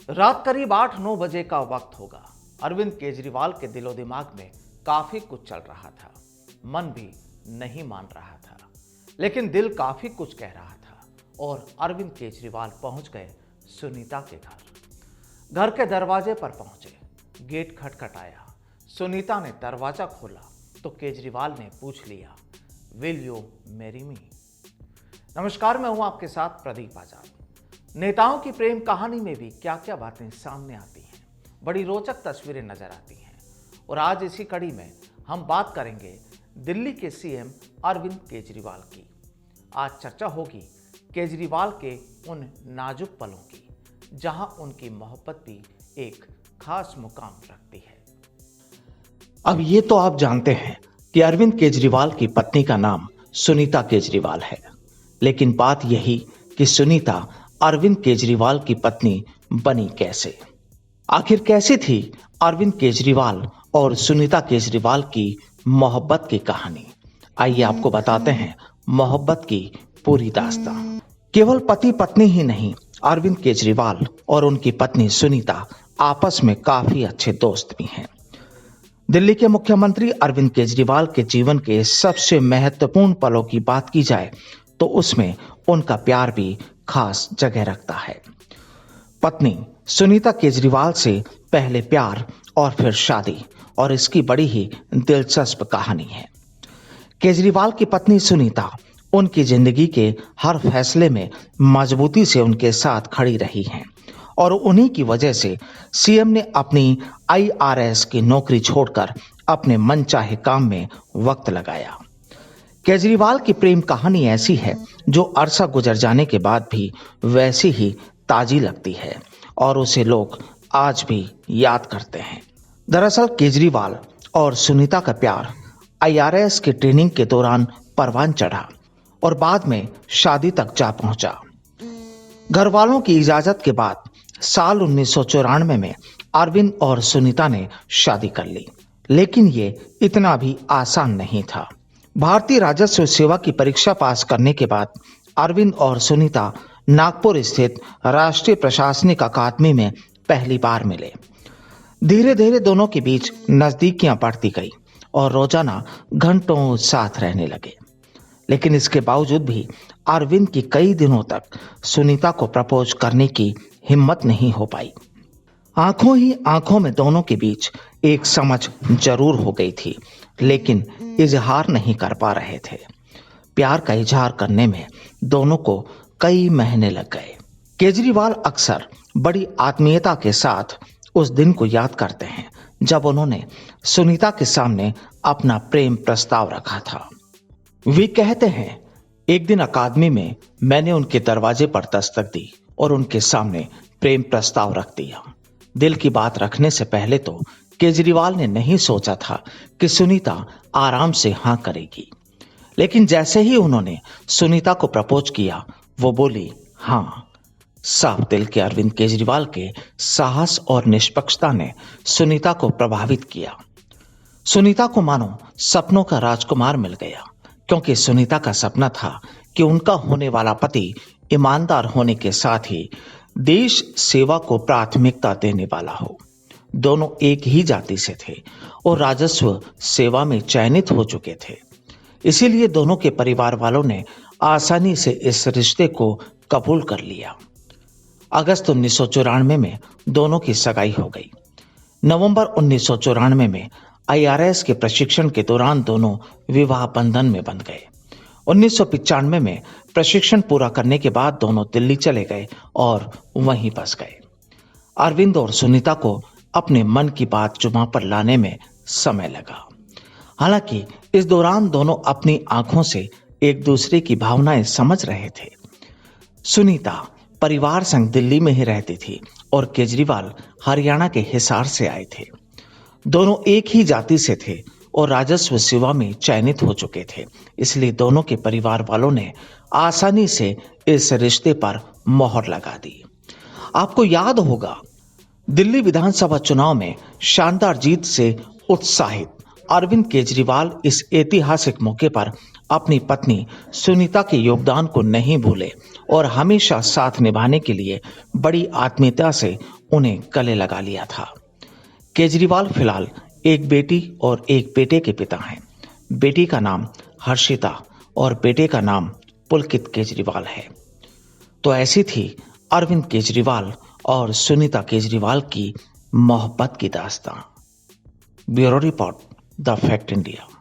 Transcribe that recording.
रात करीब 8-9 बजे का वक्त होगा। अरविंद केजरीवाल के दिलो दिमाग में काफी कुछ चल रहा था। मन भी नहीं मान रहा था, लेकिन दिल काफी कुछ कह रहा था। और अरविंद केजरीवाल पहुंच गए सुनीता के घर। घर के दरवाजे पर पहुंचे, गेट खटखटाया। सुनीता ने दरवाजा खोला तो केजरीवाल ने पूछ लिया, विल यू मैरी मी? नमस्कार, मैं हूं आपके साथ प्रदीप आजाद। नेताओं की प्रेम कहानी में भी क्या क्या बातें सामने आती हैं, बड़ी रोचक तस्वीरें नजर आती हैं। और आज इसी कड़ी में हम बात करेंगे दिल्ली के सीएम अरविंद केजरीवाल की। आज चर्चा होगी केजरीवाल के उन नाजुक पलों की, जहां उनकी मोहब्बत भी एक खास मुकाम रखती है। अब ये तो आप जानते हैं कि अरविंद केजरीवाल की पत्नी का नाम सुनीता केजरीवाल है, लेकिन बात यही कि सुनीता अरविंद केजरीवाल की पत्नी बनी कैसे? आखिर कैसी थी अरविंद केजरीवाल और सुनीता केजरीवाल की मोहब्बत की कहानी? आइए आपको बताते हैं मोहब्बत की पूरी दास्तान। केवल पति पत्नी ही नहीं, अरविंद केजरीवाल और उनकी पत्नी सुनीता आपस में काफी अच्छे दोस्त भी हैं। दिल्ली के मुख्यमंत्री अरविंद केजरीवाल के जीवन के सबसे महत्वपूर्ण पलों की बात की जाए तो उसमें उनका प्यार भी खास जगह रखता है। पत्नी सुनीता केजरीवाल से पहले प्यार और फिर शादी, और इसकी बड़ी ही दिलचस्प कहानी है। केजरीवाल की पत्नी सुनीता उनकी जिंदगी के हर फैसले में मजबूती से उनके साथ खड़ी रही हैं, और उन्हीं की वजह से सीएम ने अपनी आईआरएस की नौकरी छोड़कर अपने मनचाहे काम में वक्त लगाया। केजरीवाल की प्रेम कहानी ऐसी है जो अरसा गुजर जाने के बाद भी वैसी ही ताजी लगती है, और उसे लोग आज भी याद करते हैं। दरअसल केजरीवाल और सुनीता का प्यार आईआरएस की ट्रेनिंग के दौरान परवान चढ़ा और बाद में शादी तक जा पहुंचा। घर वालों की इजाजत के बाद साल 1994 में अरविंद और सुनीता ने शादी कर ली, लेकिन ये इतना भी आसान नहीं था। भारतीय राजस्व सेवा की परीक्षा पास करने के बाद अरविंद और सुनीता नागपुर स्थित राष्ट्रीय प्रशासनिक अकादमी में पहली बार मिले। धीरे धीरे दोनों के बीच नजदीकियां बढ़ती गई और रोजाना घंटों साथ रहने लगे। लेकिन इसके बावजूद भी अरविंद की कई दिनों तक सुनीता को प्रपोज करने की हिम्मत नहीं हो पाई। आंखों ही आंखों में दोनों के बीच एक समझ जरूर हो गई थी, लेकिन इजहार नहीं कर पा रहे थे। प्यार का इजहार करने में दोनों को कई महीने लग गए। केजरीवाल अक्सर बड़ी आत्मीयता के साथ उस दिन को याद करते हैं जब उन्होंने सुनीता के सामने अपना प्रेम प्रस्ताव रखा था। वे कहते हैं, एक दिन अकादमी में मैंने उनके दरवाजे पर दस्तक दी और उनके सामने प्रेम प्रस्ताव रख दिया। दिल की बात रखने से पहले तो केजरीवाल ने नहीं सोचा था कि सुनीता आराम से हाँ करेगी, लेकिन जैसे ही उन्होंने सुनीता को प्रपोज किया, वो बोली हाँ। साफ दिल के अरविंद केजरीवाल के साहस और निष्पक्षता ने सुनीता को प्रभावित किया। सुनीता को मानो सपनों का राजकुमार मिल गया, क्योंकि सुनीता का सपना था कि उनका होने वाला पति ईमानदार होने के साथ ही देश सेवा को प्राथमिकता देने वाला हो। दोनों एक ही जाति से थे और राजस्व सेवा में चयनित हो चुके थे, इसीलिए दोनों के परिवार वालों ने आसानी से इस रिश्ते को कबूल कर लिया। अगस्त 1994 में दोनों की सगाई हो गई। नवंबर 1994 में आईआरएस के प्रशिक्षण के दौरान दोनों विवाह बंधन में बंध गए। 1995 में प्रशिक्षण पूरा करने के बाद दोनों दिल्ली चले गए और वहीं बस गए। अरविंद और सुनीता को अपने मन की बात जुबां पर लाने में समय लगा। हालांकि इस दौरान दोनों अपनी आंखों से एक दूसरे की भावनाएं समझ रहे थे। सुनीता परिवार संग दिल्ली में ही रहती थी और केजरीवाल हरियाणा के हिसार से आए थे। दोनों एक ही जाति से थे और राजस्व सेवा में चयनित हो चुके थे, इसलिए दोनों के परिवार वालों ने आसानी से इस रिश्ते पर मोहर लगा दी। आपको याद होगा, दिल्ली विधानसभा चुनाव में शानदार जीत से उत्साहित अरविंद केजरीवाल इस ऐतिहासिक मौके पर अपनी पत्नी सुनीता के योगदान को नहीं भूले और हमेशा साथ निभाने के लिए बड़ी आत्मीयता से उन्हें गले लगा लिया था। केजरीवाल फिलहाल एक बेटी और एक बेटे के पिता हैं। बेटी का नाम हर्षिता और बेटे का नाम पुलकित केजरीवाल है। तो ऐसी थी अरविंद केजरीवाल और सुनीता केजरीवाल की मोहब्बत की दास्तां। Bureau report, the fact India.